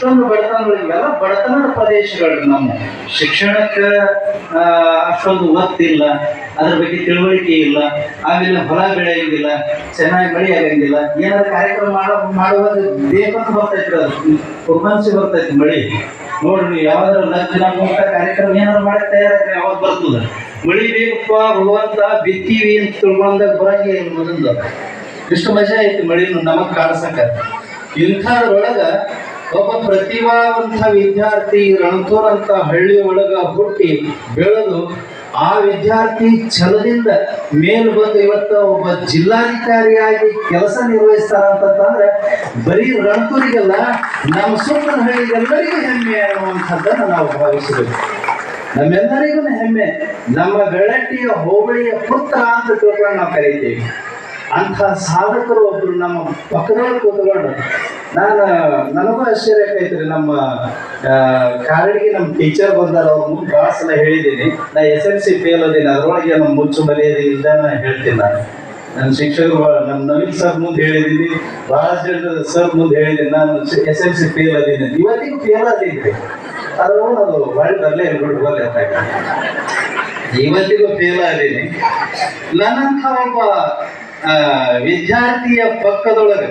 ಇಷ್ಟೊಂದು ಬಡತನಗಳು ಇವೆಲ್ಲ ಬಡತನದ ಪ್ರದೇಶಗಳು. ನಮ್ಮ ಶಿಕ್ಷಣಕ್ಕೆ ಅಷ್ಟೊಂದು ಒತ್ತಿಲ್ಲ, ಅದ್ರ ಬಗ್ಗೆ ತಿಳುವಳಿಕೆ ಇಲ್ಲ, ಆಮೇಲೆ ಹೊಲ ಬೆಳೆಯಂಗಿಲ್ಲ, ಚೆನ್ನಾಗಿ ಮಳೆ ಆಗಂಗಿಲ್ಲ. ಏನಾದ್ರು ಕಾರ್ಯಕ್ರಮ ಮಾಡುವಾಗ ಬೇಕಂತ ಬರ್ತೈತ್ರಿ, ಅದು ಪುರ್ಮನ್ಸಿ ಬರ್ತೈತಿ ಮಳಿ. ನೋಡ್ರಿ ಯಾವ್ದಾದ್ರು ಲಗ್ನ ಮುಹೂರ್ತ ಕಾರ್ಯಕ್ರಮ ಏನಾದ್ರು ಮಾಡಕ್ ತಯಾರಾಗ್ರಿ, ಯಾವಾಗ ಬರ್ತದ ಮಳಿ ಬೇಕಪ್ಪ ಭಗವಂತ ಬಿತ್ತೀವಿ ಅಂತ ತಿಳ್ಕೊಂಡಾಗ ಬರಂಗೆ ಮೊದಲು ಇಷ್ಟು ಮಜಾ ಐತಿ ಮಳಿನು ನಮಗ್ ಕಾಡ್ಸಕ. ಇಂಥದ್ರೊಳಗ ಒಬ್ಬ ಪ್ರತಿಭಾವಂತ ವಿದ್ಯಾರ್ಥಿ ರಣತೂರ್ ಅಂತ ಹಳ್ಳಿ ಒಳಗ ಹುಟ್ಟಿ ಬೆಳೆದು ಆ ವಿದ್ಯಾರ್ಥಿ ಛಲದಿಂದ ಮೇಲ್ ಬಂದು ಇವತ್ತು ಒಬ್ಬ ಜಿಲ್ಲಾಧಿಕಾರಿಯಾಗಿ ಕೆಲಸ ನಿರ್ವಹಿಸ್ತಾರ ಅಂತಂದ್ರೆ ಬರೀ ರಣತೂರಿಗೆಲ್ಲ ನಮ್ಮ ಸುತ್ತಲ ಹಳ್ಳಿಗೆಲ್ಲರಿಗೂ ಹೆಮ್ಮೆ ಅನ್ನುವಂಥದ್ದನ್ನು ನಾವು ಭಾವಿಸಬೇಕು. ನಮ್ಮೆಲ್ಲರಿಗೂ ಹೆಮ್ಮೆ. ನಮ್ಮ ಬೆಳಟ್ಟಿಯ ಹೋಬಳಿಯ ಪುತ್ರ ಅಂತ ತಿಳ್ಕೊಂಡು ನಾವು ಕರೀತೀವಿ. ಅಂಥ ಸಾಧಕರು ಒಬ್ರು ನಮ್ಮ ಪಕ್ಕದೊಳಗೆ ಕೂತ್ಕೊಂಡು ನನಗೂ ಆಶ್ಚರ್ಯ ಆಕೈತ್ರಿ. ನಮ್ಮ ಕಾರಡಿಗೆ ನಮ್ಮ ಟೀಚರ್ ಬಂದಾರ, ಅವ್ರ ಮುಂದೆ ಭಾಳ ಸಲ ಹೇಳಿದ್ದೀನಿ. ನಾ SLC ಫೇಲ್ ಅದೇನಿ, ಅದರೊಳಗೆ ನಮ್ಮ ಮುಚ್ಚು ಮರ್ಯಾದೆ ಇಲ್ಲ ಹೇಳ್ತೀನಿ. ನನ್ನ ಶಿಕ್ಷಕರು ನಮ್ಮ ನವೀನ್ ಸರ್ ಮುಂದೆ ಹೇಳಿದ್ದೀನಿ, ಭಾಳ ಜನ ಸರ್ ಮುಂದೆ ಹೇಳಿದ್ದೀನಿ ನಾನು SLC ಫೇಲ್ ಅದೇನಿ. ಇವತ್ತಿಗೂ ಫೇಲ್ ಅದೇನ್ರಿ, ಅದು ಒಳ್ಳೆ ಬರಲೇ ಬಿಡ್ಬೋದು. ಇವತ್ತಿಗೂ ಫೇಲ್ ಅದೇನಿ. ನನ್ನಂಥ ಒಬ್ಬ ವಿದ್ಯಾರ್ಥಿಯ ಪಕ್ಕದೊಳಗೆ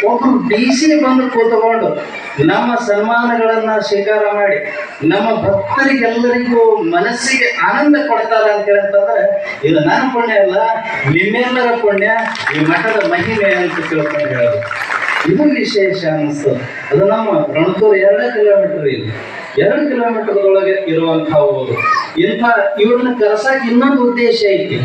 ಒಬ್ಬರು DC ಬಂದು ಕೂತ್ಕೊಂಡು ನಮ್ಮ ಸನ್ಮಾನಗಳನ್ನ ಸ್ವೀಕಾರ ಮಾಡಿ ನಮ್ಮ ಭಕ್ತರಿಗೆಲ್ಲರಿಗೂ ಮನಸ್ಸಿಗೆ ಆನಂದ ಕೊಡ್ತಾರೆ ಅಂತ ಹೇಳ್ತಂದ್ರೆ ಇದು ನನ್ನ ಪುಣ್ಯ ಅಲ್ಲ, ನಿಮ್ಮೆಲ್ಲರ ಪುಣ್ಯ, ಈ ಮಠದ ಮಹಿಮೆ ಅಂತ ತಿಳ್ಕೊಂಡು ಹೇಳೋದು ಇದು ವಿಶೇಷ ಅನಿಸ್ತು. ಅದು ನಮ್ಮ ರಣತೂರು 2 ಕಿಲೋಮೀಟರ್ ಇದೆ. 2 ಕಿಲೋಮೀಟರ್ದೊಳಗೆ ಇರುವಂಥವು. ಇಂಥ ಇವ್ರನ್ನ ಕರ್ಸಕ್ಕೆ ಇನ್ನೊಂದು ಉದ್ದೇಶ ಐತಿ.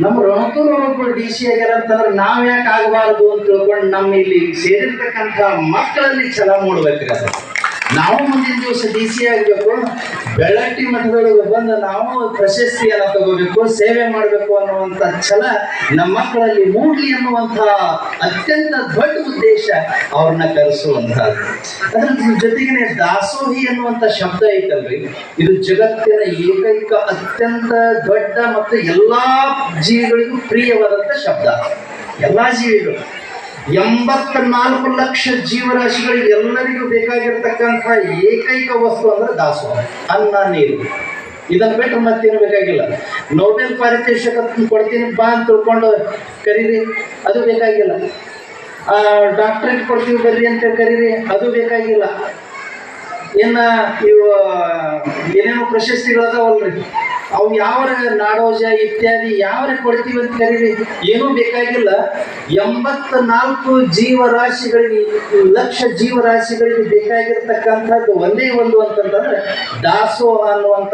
ನಮ್ಮ ರಣತೂರು ಒಬ್ಬರು DC ಆಗ್ಯಾರ ಅಂತಂದ್ರೆ ನಾವ್ ಯಾಕೆ ಆಗಬಾರದು ಅಂತ ತಿಳ್ಕೊಂಡು ನಮ್ಮ ಇಲ್ಲಿ ಸೇರಿರ್ತಕ್ಕಂಥ ಮಕ್ಕಳಲ್ಲಿ ಛಲ ಮೂಡ್ಬೇಕ್ರಿ. ಅದು ನಾವು ಮುಂದಿನ ದಿವಸ DC ಆಗಬೇಕು, ಬೆಳಟ್ಟಿ ಮಠದೊಳಗೆ ಬಂದು ನಾವು ಪ್ರಶಸ್ತಿಯನ್ನು ತಗೋಬೇಕು, ಸೇವೆ ಮಾಡಬೇಕು ಅನ್ನುವಂಥ ಛಲ ನಮ್ಮ ಮಕ್ಕಳಲ್ಲಿ ಮೂಡ್ಲಿ ಅನ್ನುವಂಥ ಅತ್ಯಂತ ದೊಡ್ಡ ಉದ್ದೇಶ ಅವ್ರನ್ನ ಕರೆಸುವಂಥದ್ದು. ಅದ್ರ ಜೊತೆಗೆ ದಾಸೋಹಿ ಅನ್ನುವಂಥ ಶಬ್ದ ಐತಲ್ರಿ, ಇದು ಜಗತ್ತಿನ ಏಕೈಕ ಅತ್ಯಂತ ದೊಡ್ಡ ಮತ್ತು ಎಲ್ಲಾ ಜೀವಿಗಳಿಗೂ ಪ್ರಿಯವಾದಂಥ ಶಬ್ದ. ಎಲ್ಲಾ ಜೀವಿಗಳು 84 ಲಕ್ಷ ಜೀವರಾಶಿಗಳಿಗೆ ಎಲ್ಲರಿಗೂ ಬೇಕಾಗಿರ್ತಕ್ಕಂಥ ಏಕೈಕ ವಸ್ತು ಅಂದ್ರೆ ದಾಸೋಹ, ಅನ್ನ ನೀರು. ಇದನ್ನು ಬಿಟ್ಟರೆ ಮತ್ತೇನು ಬೇಕಾಗಿಲ್ಲ. ನೋಬೆಲ್ ಪಾರಿತೋಷಕ ಕೊಡ್ತೀನಿ ಬಾ ಅಂತ ತಿಳ್ಕೊಂಡು ಕರೀರಿ, ಅದು ಬೇಕಾಗಿಲ್ಲ. ಡಾಕ್ಟರೇಟ್ ಕೊಡ್ತೀವಿ ಬರ್ರಿ ಅಂತ ಕರೀರಿ, ಅದು ಬೇಕಾಗಿಲ್ಲ. ಇವು ಏನೇನೋ ಪ್ರಶಸ್ತಿಗಳದಾವಲ್ರಿ, ಅವು ಯಾವ ನಾಡೋಜ ಇತ್ಯಾದಿ ಯಾವ ಕೊಡ್ತೀವಿ ಅಂತ ಕರೀರಿ, ಏನೂ ಬೇಕಾಗಿಲ್ಲ. 84 ಜೀವರಾಶಿಗಳಿಗೆ, ಲಕ್ಷ ಜೀವರಾಶಿಗಳಿಗೆ ಬೇಕಾಗಿರ್ತಕ್ಕಂಥದ್ದು ಒಂದೇ ಒಂದು ಅಂತಂದ್ರೆ ದಾಸೋಹ ಅನ್ನುವಂಥ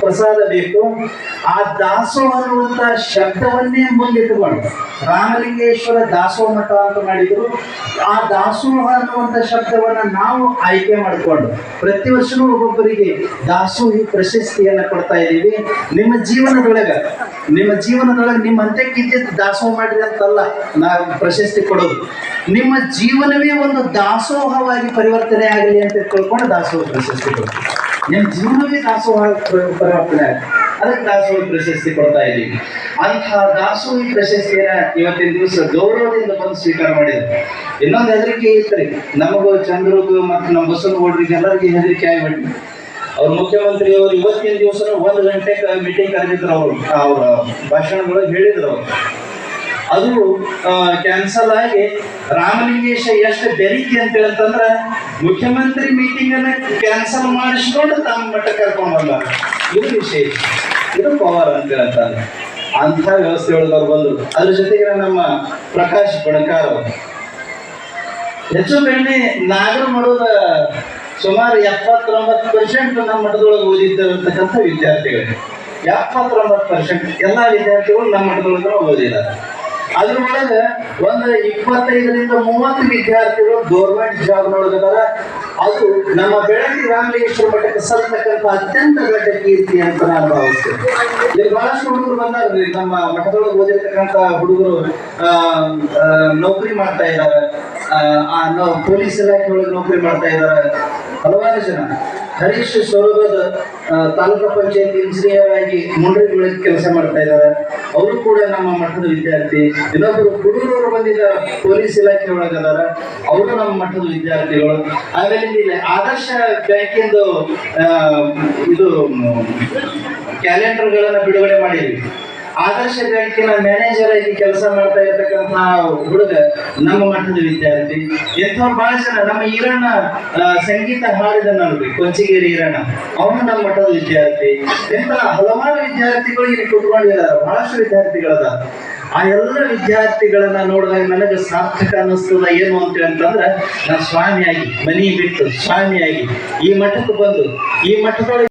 ಪ್ರಸಾದ ಬೇಕು. ಆ ದಾಸೋಹ ಅನ್ನುವಂಥ ಶಬ್ದವನ್ನೇ ಮುಂದಿಟ್ಟುಕೊಂಡು ರಾಮಲಿಂಗೇಶ್ವರ ದಾಸೋಹ ಮಠ ಅಂತ ಮಾಡಿದ್ರು. ಆ ದಾಸೋಹ ಅನ್ನುವಂಥ ಶಬ್ದವನ್ನ ನಾವು ಆಯ್ಕೆ ಮಾಡಿಕೊಂಡು ಪ್ರತಿ ವರ್ಷವೂ ಒಬ್ಬೊಬ್ಬರಿಗೆ ದಾಸೋಹಿ ಪ್ರಶಸ್ತಿಯನ್ನು ಕೊಡ್ತಾ ಇದ್ದೀವಿ. ನಿಮ್ಮ ಜೀವನದೊಳಗೆ ನಿಮ್ಮ ಅಂತ್ಯಕ್ಕಿದ್ದ ದಾಸೋಹ ಮಾಡಿರಿ ಅಂತಲ್ಲ ನಾವು ಪ್ರಶಸ್ತಿ ಕೊಡೋದು. ನಿಮ್ಮ ಜೀವನವೇ ಒಂದು ದಾಸೋಹವಾಗಿ ಪರಿವರ್ತನೆ ಆಗಲಿ ಅಂತ ತಿಳ್ಕೊಂಡು ದಾಸೋಹ ಪ್ರಶಸ್ತಿ ಕೊಡ್ತೀವಿ. ನಿಮ್ಮ ಜೀವನವೇ ದಾಸೋಹ ಪರಿವರ್ತನೆ ಆಗಲಿ, ಅದಕ್ಕೆ ದಾಸೋಹ ಪ್ರಶಸ್ತಿ ಕೊಡ್ತಾ ಇದ್ದೀವಿ. ಅಂತಹ ದಾಸೋಹಿ ಪ್ರಶಸ್ತಿಯನ್ನ ಇವತ್ತಿನ ದಿವಸ ಗೌರವದಿಂದ ಬಂದು ಸ್ವೀಕಾರ ಮಾಡಿದ್ರು. ಇನ್ನೊಂದು ಹೆದರಿಕೆ ಇತ್ತು ನಮಗೂ, ಚಂದ್ರಗೂ ಮತ್ತು ನಮ್ಮ ಬಸವನಗೌಡರಿಗೆ ಎಲ್ಲರಿಗೆ ಹೆದರಿಕೆ ಆಗಿಬಿಟ್ಟು ಅವ್ರ ಮುಖ್ಯಮಂತ್ರಿಯವರು ಇವತ್ತಿನ ದಿವಸ 1 ಗಂಟೆಗೆ ಮೀಟಿಂಗ್ ಕರೆದಿದ್ರು. ಅವ್ರ ಭಾಷಣಗಳು ಹೇಳಿದ್ರು. ಅದು ಕ್ಯಾನ್ಸಲ್ ಆಗಿ ರಾಮಲಿಂಗೇಶ ಎಷ್ಟು ಬೆರಿಕೆ ಅಂತ ಹೇಳ್ತಂದ್ರೆ ಮುಖ್ಯಮಂತ್ರಿ ಮೀಟಿಂಗ್ ಅನ್ನ ಕ್ಯಾನ್ಸಲ್ ಮಾಡಿಸ್ಕೊಂಡು ತಮ್ಮ ಮಟ್ಟ ಕರ್ಕೊಂಡು ಬಂದಾರ. ಇದು ವಿಶೇಷ, ಇದು ಪವರ್ ಅಂತ ಹೇಳ್ತಾರೆ. ಅಂಥ ವ್ಯವಸ್ಥೆ ಒಳಗೆ ಅವ್ರು ಬಂದರು. ಅದ್ರ ಜೊತೆಗೆ ನಮ್ಮ ಪ್ರಕಾಶ್ ಬಣಕಾರ್ ಅವರು ಹೆಚ್ಚು ಕಡಿಮೆ ನಾಗರ ಮಾಡೋದ ಸುಮಾರು 79% ನಮ್ಮ ಮಠದೊಳಗೆ ಓದಿದ್ದಿರತಕ್ಕಂಥ ವಿದ್ಯಾರ್ಥಿಗಳು. 79% ಎಲ್ಲ ವಿದ್ಯಾರ್ಥಿಗಳು ನಮ್ಮ ಮಠದೊಳಗೆ ಓದಿದ್ದಾರೆ. ಅದ್ರೊಳಗೆ ಒಂದು 25ರಿಂದ 30 ವಿದ್ಯಾರ್ಥಿಗಳು ಗೌರ್ಮೆಂಟ್ ಜಾಬ್ನೊಳಗದಾರ. ಅದು ನಮ್ಮ ಬೆಳಗ್ಗೆ ರಾಮಲಿಂಗೇಶ್ವರ ಮಠಕ್ಕೆ ಸಲ್ತಕ್ಕಂಥ ಅತ್ಯಂತ ದೊಡ್ಡ ಕೀರ್ತಿ ಅಂತ ನಾನು ಭಾವಿಸ್ತೇನೆ. ಇಲ್ಲಿ ಬಹಳಷ್ಟು ಹುಡುಗರು ಬಂದಾರ್ರಿ, ನಮ್ಮ ಮಠದೊಳಗೆ ಓದಿರ್ತಕ್ಕಂಥ ಹುಡುಗರು ನೌಕರಿ ಮಾಡ್ತಾ ಇದ್ದಾರೆ, ಪೊಲೀಸ್ ಇಲಾಖೆ ಒಳಗೆ ನೌಕರಿ ಮಾಡ್ತಾ ಇದ್ದಾರೆ. ಹಲವಾರು ಜನ. ಹರೀಶ್ ಸೊರಬದ ತಾಲೂಕು ಪಂಚಾಯತ್ ಇಂಜಿನಿಯರ್ ಆಗಿ ಮುಂಡ್ರಿಗಳಿಗೆ ಕೆಲಸ ಮಾಡ್ತಾ ಇದ್ದಾರೆ, ಅವರು ಕೂಡ ನಮ್ಮ ಮಠದ ವಿದ್ಯಾರ್ಥಿ. ಇನ್ನೊಬ್ಬರು ಹುಡುಗರವರು ಬಂದಿದ್ದಾರೆ, ಪೊಲೀಸ್ ಇಲಾಖೆ ಒಳಗದಾರ, ಅವರು ನಮ್ಮ ಮಠದ ವಿದ್ಯಾರ್ಥಿಗಳು. ಆಮೇಲೆ ಇಲ್ಲಿ ಆದರ್ಶ ಬ್ಯಾಂಕಿಂದು ಇದು ಕ್ಯಾಲೆಂಡರ್ಗಳನ್ನ ಬಿಡುಗಡೆ ಮಾಡಿದ್ವಿ. ಆದರ್ಶ ಬ್ಯಾಂಕಿನ ಮ್ಯಾನೇಜರ್ ಆಗಿ ಕೆಲಸ ಮಾಡ್ತಾ ಇರ್ತಕ್ಕಂಥ ಹುಡುಗ ನಮ್ಮ ಮಠದ ವಿದ್ಯಾರ್ಥಿ. ಎಂಥವ್ರು ಬಹಳ ಜನ. ನಮ್ಮ ಈರಣ್ಣ ಸಂಗೀತ ಹಾಡಿದ ನೋಡ್ರಿ, ಕೊಂಚಿಗೇರಿ ಈರಣ್ಣ, ಅವನು ನಮ್ಮ ಮಠದ ವಿದ್ಯಾರ್ಥಿ. ಎಂತ ಹಲವಾರು ವಿದ್ಯಾರ್ಥಿಗಳು ಇಲ್ಲಿ ಕುತ್ಕೊಂಡಿದ್ದಾರೆ, ಬಹಳಷ್ಟು ವಿದ್ಯಾರ್ಥಿಗಳದ. ಆ ಎಲ್ಲ ವಿದ್ಯಾರ್ಥಿಗಳನ್ನ ನೋಡಿದಾಗ ನನಗೆ ಸಾರ್ಥಕ ಅನ್ನಿಸ್ತದ. ಏನು ಅಂತಂದ್ರೆ, ನಾನು ಸ್ವಾಮಿಯಾಗಿ ಮನಿ ಬಿಟ್ಟು ಸ್ವಾಮಿಯಾಗಿ ಈ ಮಠಕ್ಕೆ ಬಂದು ಈ ಮಠದೊಳಗೆ